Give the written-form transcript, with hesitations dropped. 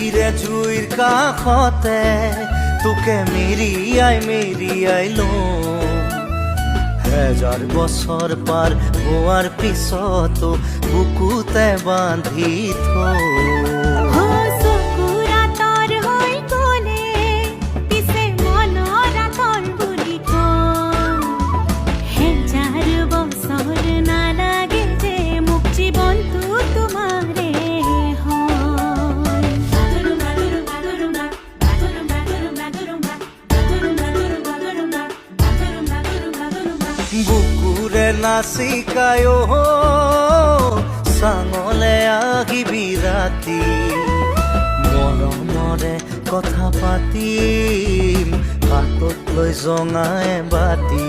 জুইৰে জুইৰ কাষতে তোকে মেৰিয়াই লওঁ হেজাৰ বছৰ পাৰ হোৱাৰ পিছতো বুকুতে বান্ধি থওঁ বুকুৰে নাচিকায় চাঙলে আহিবি ৰাতি মৰমৰে কথা পাতিম হাতত লৈ জঙাই বাতি